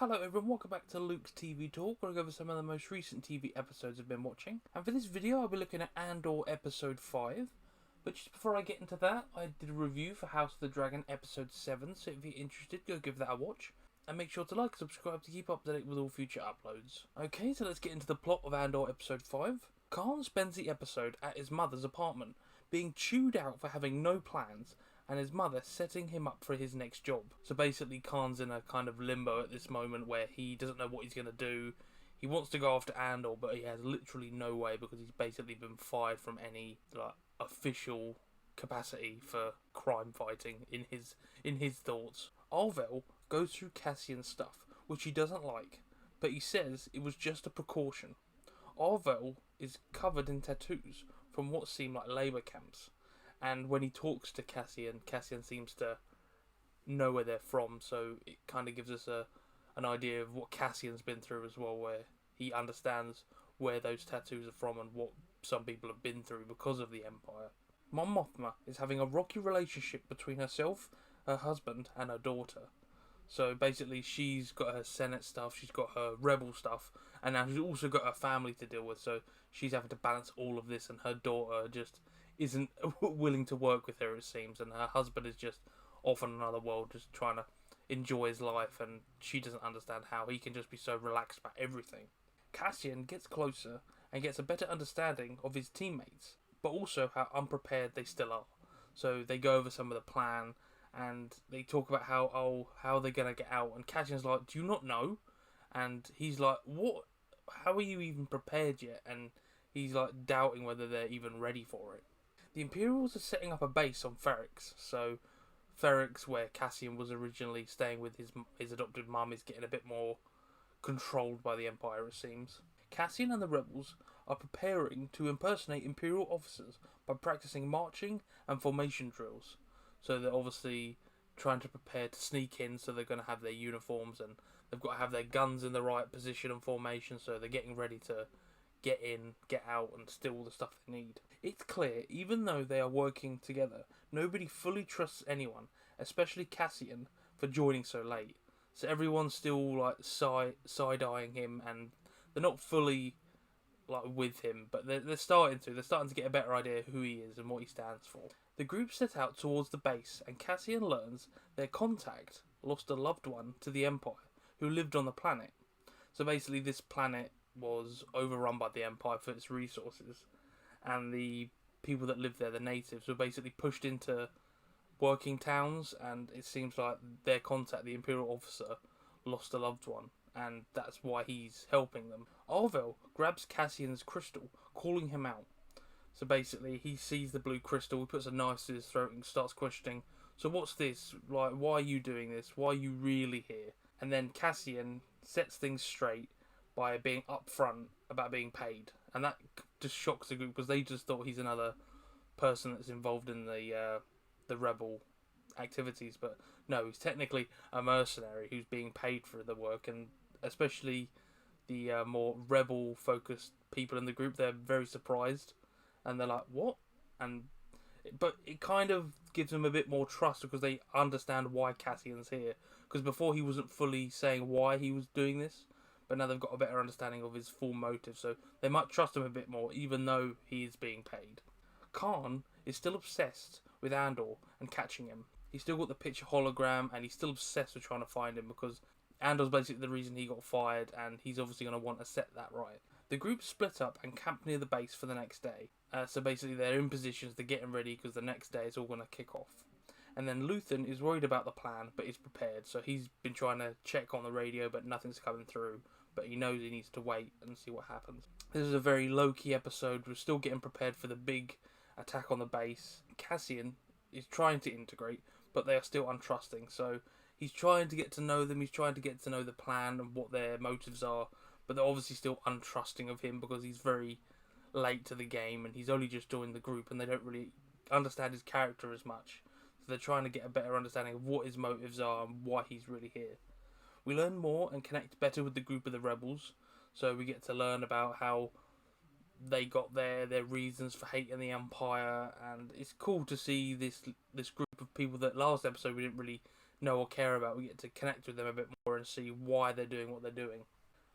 Hello everyone, welcome back to Luke's TV Talk. We're going to go over some of the most recent TV episodes I've been watching. And for this video I'll be looking at Andor episode 5. But just before I get into that, I did a review for House of the Dragon episode 7, so if you're interested, go give that a watch. And make sure to like and subscribe to keep up to date with all future uploads. Okay, so let's get into the plot of Andor episode 5. Khan spends the episode at his mother's apartment, being chewed out for having no plans, and his mother setting him up for his next job. So basically Khan's in a kind of limbo at this moment where he doesn't know what he's going to do. He wants to go after Andor, but he has literally no way because he's basically been fired from any official capacity for crime fighting in his thoughts. Arvel goes through Cassian's stuff, which he doesn't like, but he says it was just a precaution. Arvel is covered in tattoos from what seem like labour camps. And when he talks to Cassian seems to know where they're from, so it kind of gives us an idea of what Cassian's been through as well, where he understands where those tattoos are from and what some people have been through because of the Empire. Mon Mothma is having a rocky relationship between herself, her husband, and her daughter. So basically she's got her Senate stuff, she's got her rebel stuff, and now she's also got her family to deal with, so she's having to balance all of this, and her daughter just isn't willing to work with her, it seems, and her husband is just off in another world, just trying to enjoy his life, and she doesn't understand how he can just be so relaxed about everything. Cassian gets closer and gets a better understanding of his teammates, but also how unprepared they still are. So they go over some of the plan, and they talk about how they're going to get out, and Cassian's like, do you not know? And he's like, what? How are you even prepared yet? And he's like doubting whether they're even ready for it. The Imperials are setting up a base on Ferrix, so Ferrix, where Cassian was originally staying with his adopted mum, is getting a bit more controlled by the Empire, it seems. Cassian and the rebels are preparing to impersonate Imperial officers by practicing marching and formation drills. So they're obviously trying to prepare to sneak in, so they're going to have their uniforms and they've got to have their guns in the right position and formation, so they're getting ready to get in, get out, and steal all the stuff they need. It's clear, even though they are working together, nobody fully trusts anyone, especially Cassian, for joining so late. So everyone's still like side-eyeing him, and they're not fully like with him, but they're starting to get a better idea of who he is and what he stands for. The group set out towards the base, and Cassian learns their contact lost a loved one to the Empire, who lived on the planet. So basically this planet was overrun by the Empire for its resources, and the people that lived there, the natives, were basically pushed into working towns, and it seems like their contact, the Imperial officer, lost a loved one, and that's why he's helping them. Arvel grabs Cassian's crystal, calling him out. So basically he sees the blue crystal, he puts a knife to his throat and starts questioning, so what's this? Like, why are you doing this? Why are you really here? And then Cassian sets things straight by being upfront about being paid, and that just shocks the group because they just thought he's another person that's involved in the rebel activities, but no, he's technically a mercenary who's being paid for the work, and especially the more rebel focused people in the group, they're very surprised, and they're like, what? But it kind of gives them a bit more trust because they understand why Cassian's here, because before he wasn't fully saying why he was doing this, but now they've got a better understanding of his full motive, so they might trust him a bit more, even though he is being paid. Khan is still obsessed with Andor and catching him. He's still got the picture hologram, and he's still obsessed with trying to find him, because Andor's basically the reason he got fired, and he's obviously going to want to set that right. The group split up and camp near the base for the next day. So basically they're in positions, they're getting ready, because the next day it's all going to kick off. And then Luthen is worried about the plan, but is prepared, so he's been trying to check on the radio, but nothing's coming through. But he knows he needs to wait and see what happens. This is a very low-key episode. We're still getting prepared for the big attack on the base. Cassian is trying to integrate, but they are still untrusting. So he's trying to get to know them. He's trying to get to know the plan and what their motives are. But they're obviously still untrusting of him because he's very late to the game and he's only just joined the group, and they don't really understand his character as much. So they're trying to get a better understanding of what his motives are and why he's really here. We learn more and connect better with the group of the rebels, so we get to learn about how they got there, their reasons for hating the Empire, and it's cool to see this group of people that last episode we didn't really know or care about. We get to connect with them a bit more and see why they're doing what they're doing.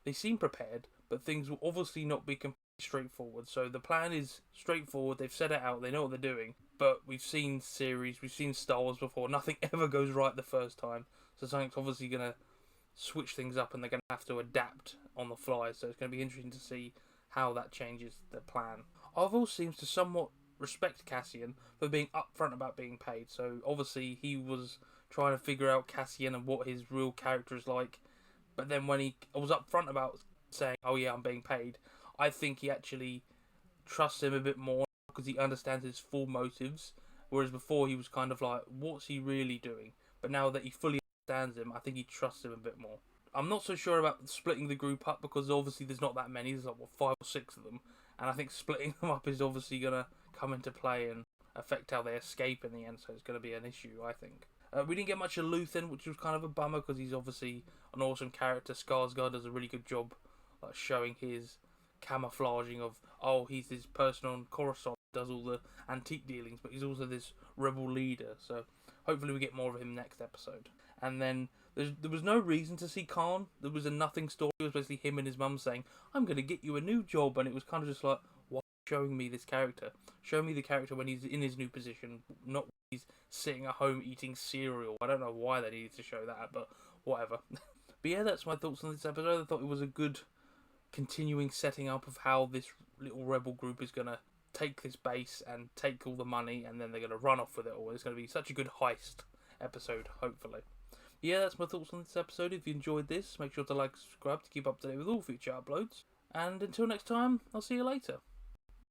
They seem prepared, but things will obviously not be completely straightforward. So the plan is straightforward. They've set it out. They know what they're doing. But we've seen series, we've seen Star Wars before. Nothing ever goes right the first time. So something's obviously going to switch things up, and they're going to have to adapt on the fly. So it's going to be interesting to see how that changes the plan. Arvel seems to somewhat respect Cassian for being upfront about being paid. So obviously he was trying to figure out Cassian and what his real character is like. But then when he was upfront about saying, "Oh yeah, I'm being paid," I think he actually trusts him a bit more because he understands his full motives. Whereas before he was kind of like, "What's he really doing?" But now that he fully understands him, I think he trusts him a bit more. I'm not so sure about splitting the group up because obviously there's not that many. There's like 5 or 6 of them, and I think splitting them up is obviously gonna come into play and affect how they escape in the end. So it's gonna be an issue, I think. We didn't get much of Luthen, which was kind of a bummer because he's obviously an awesome character. Skarsgård does a really good job showing his camouflaging of, oh, he's this person on Coruscant, does all the antique dealings, but he's also this rebel leader. So hopefully we get more of him next episode. And then there was no reason to see Khan. There was a nothing story. It was basically him and his mum saying, "I'm going to get you a new job," and it was kind of just like, why showing me this character? Show me the character when he's in his new position, not when he's sitting at home eating cereal. I don't know why they needed to show that, but whatever. But yeah, that's my thoughts on this episode. I thought it was a good continuing setting up of how this little rebel group is going to take this base and take all the money, and then they're going to run off with it all. It's going to be such a good heist episode, hopefully. Yeah, that's my thoughts on this episode. If you enjoyed this, make sure to like and subscribe to keep up to date with all future uploads. And until next time, I'll see you later.